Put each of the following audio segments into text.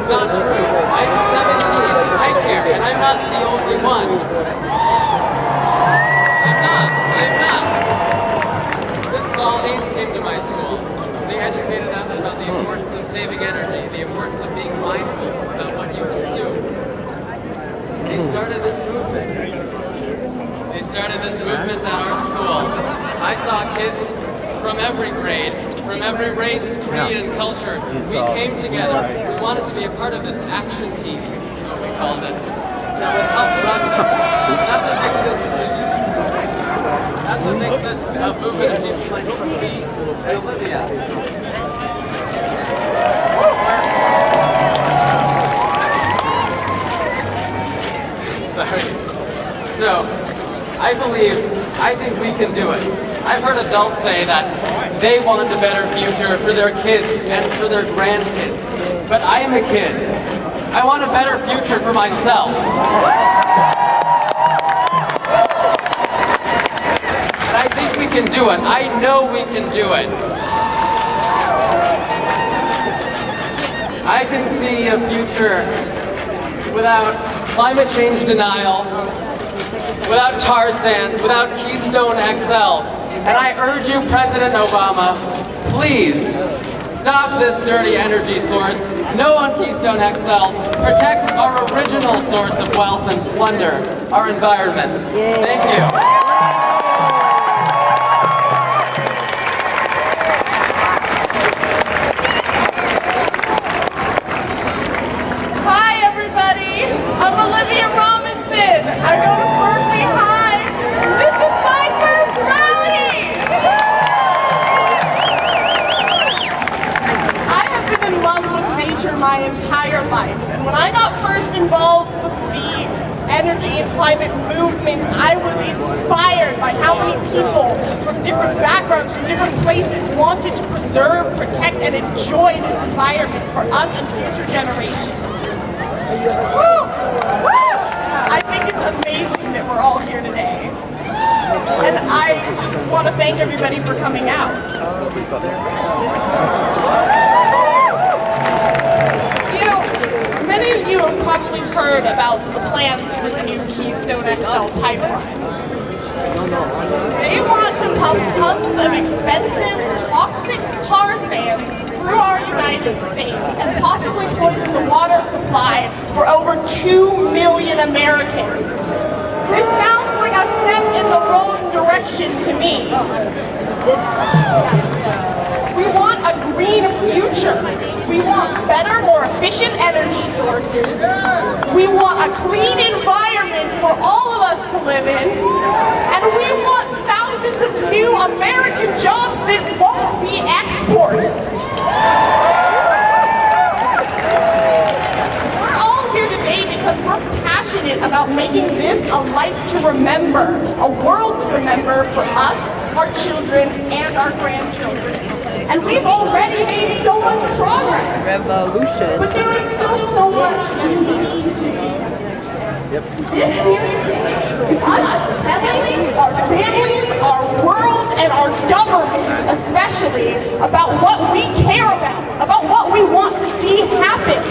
not true. I'm 17. I care, and I'm not the only one. I'm not. This fall, ACE came to my school. They educated us about the importance of saving energy, the importance of being mindful about what you consume. They started this movement. They started this movement at our school. I saw kids from every grade, from every race, creed, and culture. We came together. We wanted to be a part of this action team, is what we called it, that would help residents. That's what makes this movement of people like me and Olivia. Sorry. So, I think we can do it. I've heard adults say that they want a better future for their kids and for their grandkids. But I am a kid. I want a better future for myself. And I think we can do it. I know we can do it. I can see a future without climate change denial, without tar sands, without Keystone XL. And I urge you, President Obama, please stop this dirty energy source. No on Keystone XL. Protect our original source of wealth and splendor, our environment. Thank you. I go to Berkeley High. This is my first rally. I have been in love with nature my entire life, and when I got first involved with the energy and climate movement, I was inspired by how many people from different backgrounds, from different places wanted to preserve, protect, and enjoy this environment for us and future generations. Woo! Woo! I think it's amazing that we're all here today. And I just want to thank everybody for coming out. You know, many of you have probably heard about the plans for the new Keystone XL Pipeline. They want to pump tons of expensive, toxic tar sands through our United States and possibly poison the water supply for over 2 million Americans. This sounds like a step in the wrong direction to me. We want a green future. We want better, more efficient energy sources. We want a clean environment for all of us to live in. And we want thousands of new American jobs that won't be exported. We're all here today because we're passionate about making this a life to remember, a world to remember for us, our children, and our grandchildren. And we've already made so much progress. Revolution. But there is still so much we need to do. This series is us telling our families, our world, and our government especially about what we care about what we want to see happen.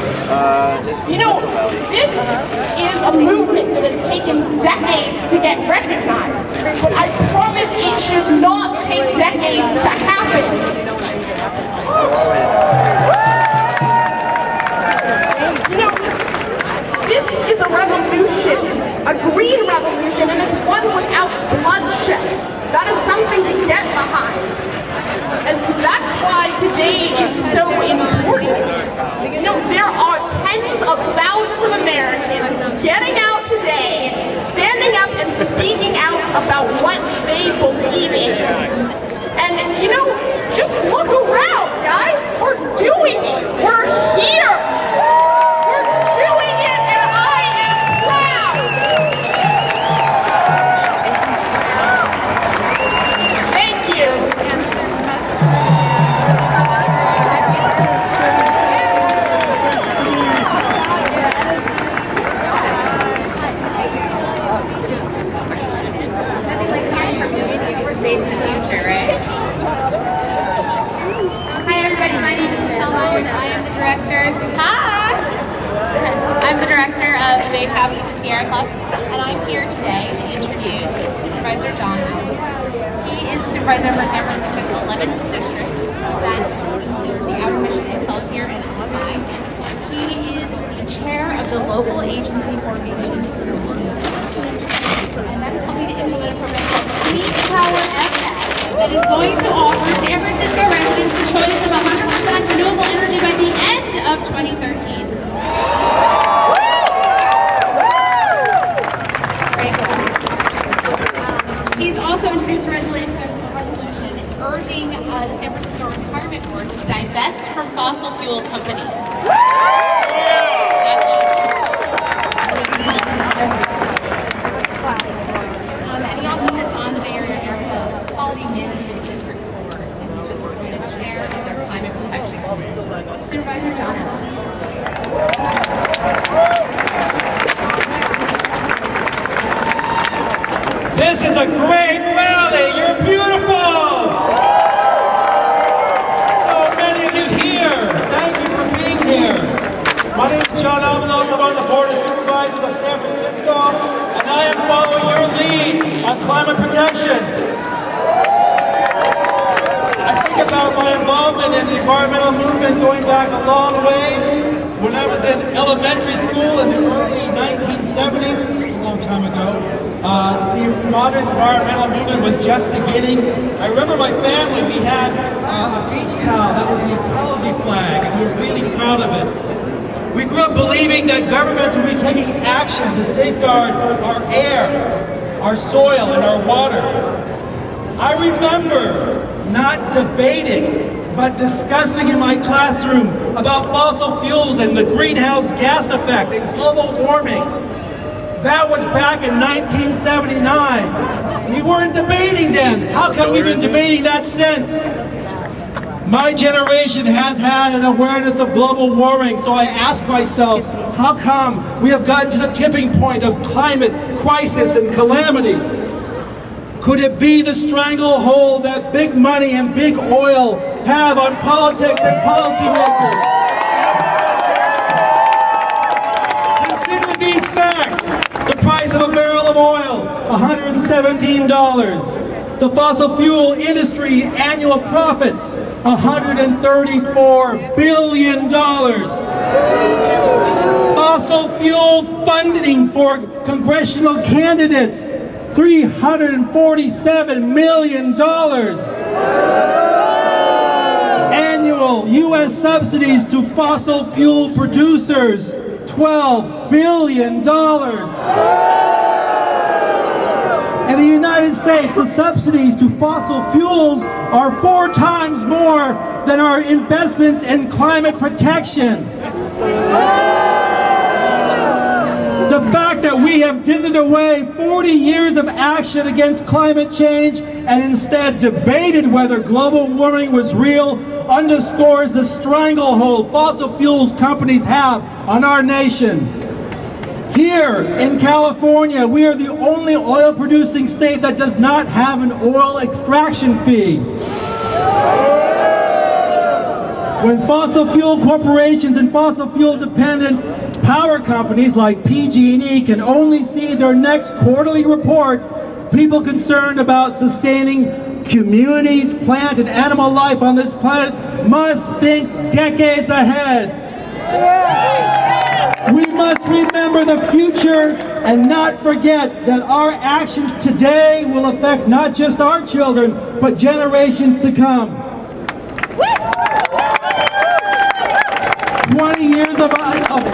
You know, this is a movement that has taken decades to get recognized, but I promise it should not take decades to happen. You know, this is a revolution, a green revolution, and it's one without bloodshed. That is something to get behind. And that's why today is so important. You know, there are tens of thousands of Americans getting out today, standing up and speaking out about what they believe in. And, you Huff, and I'm here today to introduce Supervisor John Allen. He is supervisor for San Francisco's 11th district. That includes the Outer Mission, Excelsior, and Alumni. He is the chair of the local agency formation, and that is helping to implement a program called Clean Power SF that is going to offer San Francisco residents the choice of 100% renewable energy by the end of 2013. He's also introduced a resolution urging the San Francisco Retirement Board to divest from fossil fuel companies. And he also sits on the Bay Area Air Quality Management District Board, and he's just appointed chair of their climate protection. Supervisor John Allen. This is a great rally. You're beautiful. So many of you here. Thank you for being here. My name is John Almanos. I'm on the Board of Supervisors of San Francisco, and I am following your lead on climate protection. I think about my involvement in the environmental movement going back a long ways. When I was in elementary school in the early 1970s, a long time ago, the modern environmental movement was just beginning. I remember my family, we had a beach towel that was the ecology flag, and we were really proud of it. We grew up believing that governments would be taking action to safeguard our air, our soil, and our water. I remember not debating, but discussing in my classroom about fossil fuels and the greenhouse gas effect and global warming. That was back in 1979. We weren't debating then. How come we've been debating that since? My generation has had an awareness of global warming, so I ask myself, how come we have gotten to the tipping point of climate crisis and calamity? Could it be the stranglehold that big money and big oil have on politics and policymakers? Consider these facts. The price of a barrel of oil, $117. The fossil fuel industry annual profits, $134 billion. Fossil fuel funding for congressional candidates, $347 million. Annual U.S. subsidies to fossil fuel producers, $12 billion. In the United States, the subsidies to fossil fuels are 4 times more than our investments in climate protection. The fact that we have dithered away 40 years of action against climate change and instead debated whether global warming was real underscores the stranglehold fossil fuels companies have on our nation. Here in California, we are the only oil-producing state that does not have an oil extraction fee. When fossil fuel corporations and fossil fuel-dependent power companies like PG&E can only see their next quarterly report, people concerned about sustaining communities, plant, and animal life on this planet must think decades ahead. We must remember the future and not forget that our actions today will affect not just our children, but generations to come. 20 years of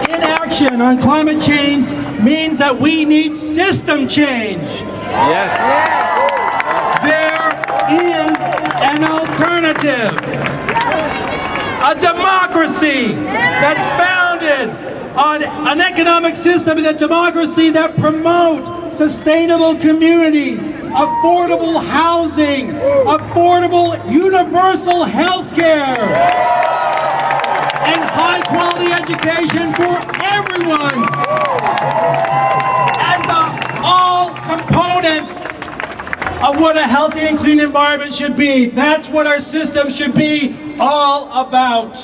inaction on climate change means that we need system change. Yes. There is an alternative. A democracy that's founded on an economic system and a democracy that promote sustainable communities, affordable housing, affordable universal health care, and high-quality education for everyone as all components of what a healthy and clean environment should be. That's what our system should be all about.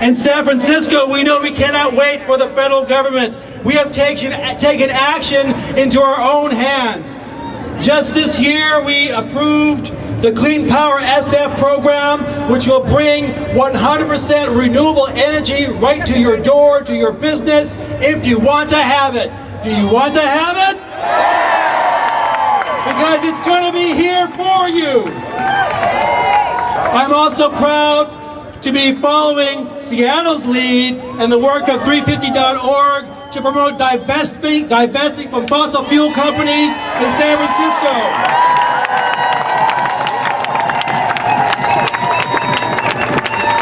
In San Francisco, we know we cannot wait for the federal government we have taken action into our own hands. Just this year, we approved the Clean Power SF program, which will bring 100% renewable energy right to your door, to your business, if you want to have it. Do you want to have it? Because it's going to be here for you. I'm also proud to be following Seattle's lead and the work of 350.org to promote divesting from fossil fuel companies in San Francisco.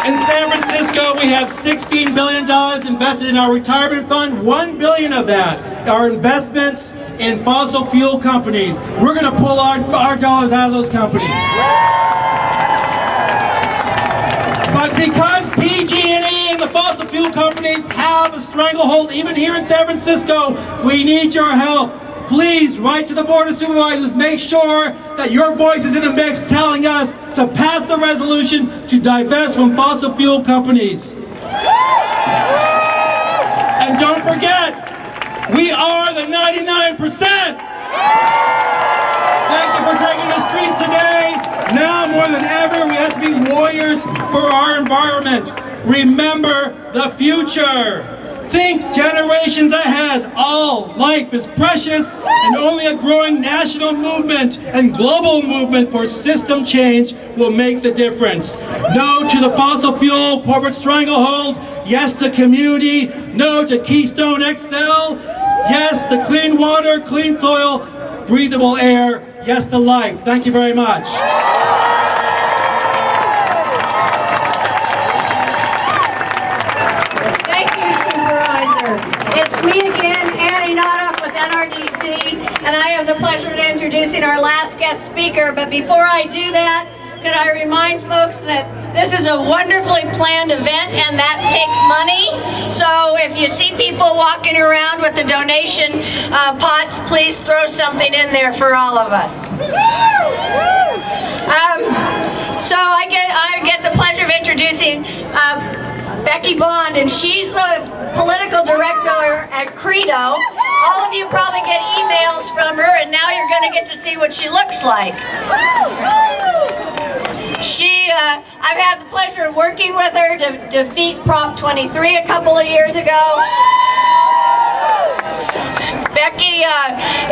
In San Francisco, we have $16 billion invested in our retirement fund. $1 billion of that are investments in fossil fuel companies. We're going to pull our dollars out of those companies. But because PG&E and the fossil fuel companies have a stranglehold even here in San Francisco, we need your help. Please write to the Board of Supervisors, make sure that your voice is in the mix telling us to pass the resolution to divest from fossil fuel companies. And don't forget, we are the 99%. Thank you for taking the streets today. Now more than ever, we have to be warriors for our environment. Remember the future. Think generations ahead. All life is precious, and only a growing national movement and global movement for system change will make the difference. No to the fossil fuel corporate stranglehold. Yes to community. No to Keystone XL. Yes to clean water, clean soil, breathable air. Yes to life. Thank you very much. It's me again, Annie Nodoff with NRDC, and I have the pleasure of introducing our last guest speaker. But before I do that, could I remind folks that this is a wonderfully planned event and that takes money. So if you see people walking around with the donation pots, please throw something in there for all of us. So I get the pleasure of introducing Becky Bond, and she's the political director at Credo. All of you probably get emails from her, and now you're going to get to see what she looks like. I've had the pleasure of working with her to defeat Prop 23 a couple of years ago. Becky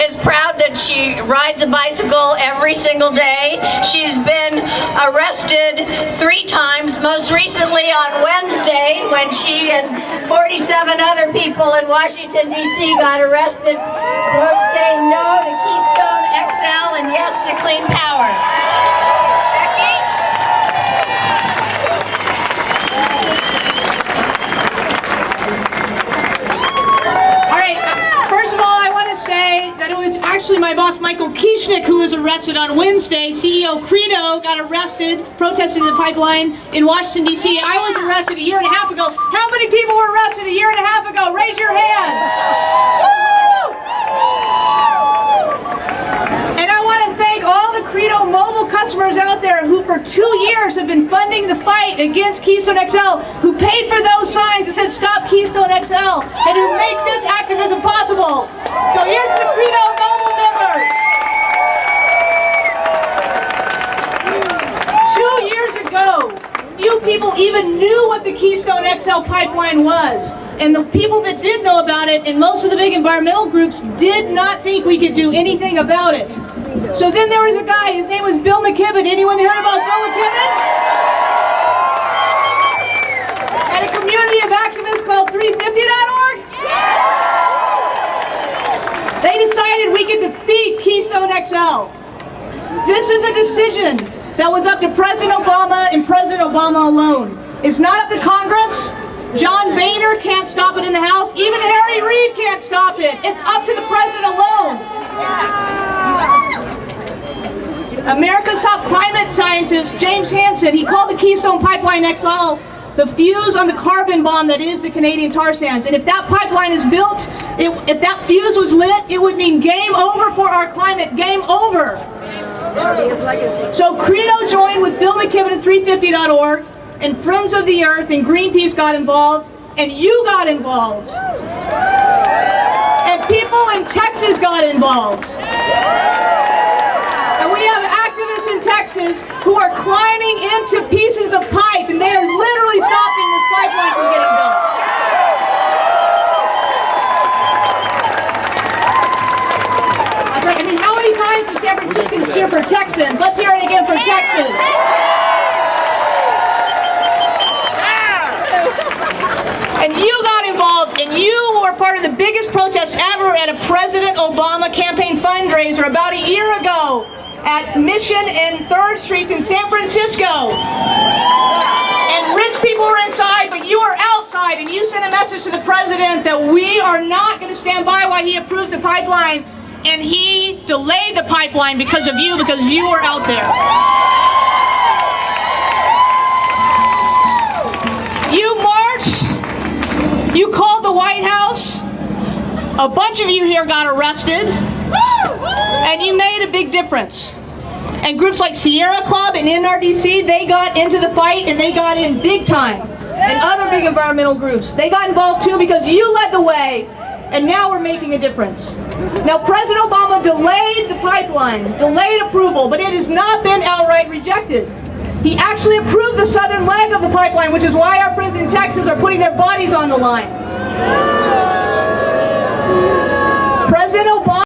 is proud that she rides a bicycle every single day. She's been arrested 3 times, most recently on Wednesday when she and 47 other people in Washington, D.C. got arrested for saying no to Keystone XL and yes to clean power. Becky? All right, first of all, I want to say that it was actually my boss, Michael Keishnick, who was arrested on Wednesday. CEO Credo got arrested protesting the pipeline in Washington, D.C. I was arrested a year and a half ago. How many people were arrested a year and a half ago? Raise your hands. And I want to thank all the Credo mobile customers out there who for 2 years have been funding the fight against Keystone XL, who paid for those signs that said stop Keystone XL, and who make this activism possible. So here's the Credo mobile members. 2 years ago, few people even knew what the Keystone XL pipeline was. And the people that did know about it, and most of the big environmental groups, did not think we could do anything about it. So then there was a guy, his name was Bill McKibben. Anyone heard about Bill McKibben? And a community of activists called 350.org? They decided we could defeat Keystone XL. This is a decision that was up to President Obama and President Obama alone. It's not up to Congress. John Boehner can't stop it in the House. Even Harry Reid can't stop it. It's up to the President alone. America's top climate scientist, James Hansen, he called the Keystone Pipeline XL the fuse on the carbon bomb that is the Canadian tar sands. And if that pipeline is built, if that fuse was lit, it would mean game over for our climate, game over. So Credo joined with Bill McKibben and 350.org, and Friends of the Earth and Greenpeace got involved, and you got involved. in Texas got involved. And we have activists in Texas who are climbing into pieces of pipe, and they are literally stopping this pipeline from getting built. That's right. I mean, how many times do San Franciscans cheer for Texans? Let's hear it again for Texans. And you got involved, and you were part of the biggest protest ever at a President Obama campaign fundraiser about a year ago at Mission and 3rd Streets in San Francisco. And rich people were inside, but you were outside, and you sent a message to the president that we are not going to stand by while he approves the pipeline, and he delayed the pipeline because of you, because you were out there. You marched. You called the White House. A bunch of you here got arrested. And you made a big difference. And groups like Sierra Club and NRDC, they got into the fight, and they got in big time. And other big environmental groups, they got involved too because you led the way. And now we're making a difference. Now, President Obama delayed the pipeline, delayed approval, but it has not been outright rejected. He actually approved the southern leg of the pipeline, which is why our friends in Texas are putting their bodies on the line. President Obama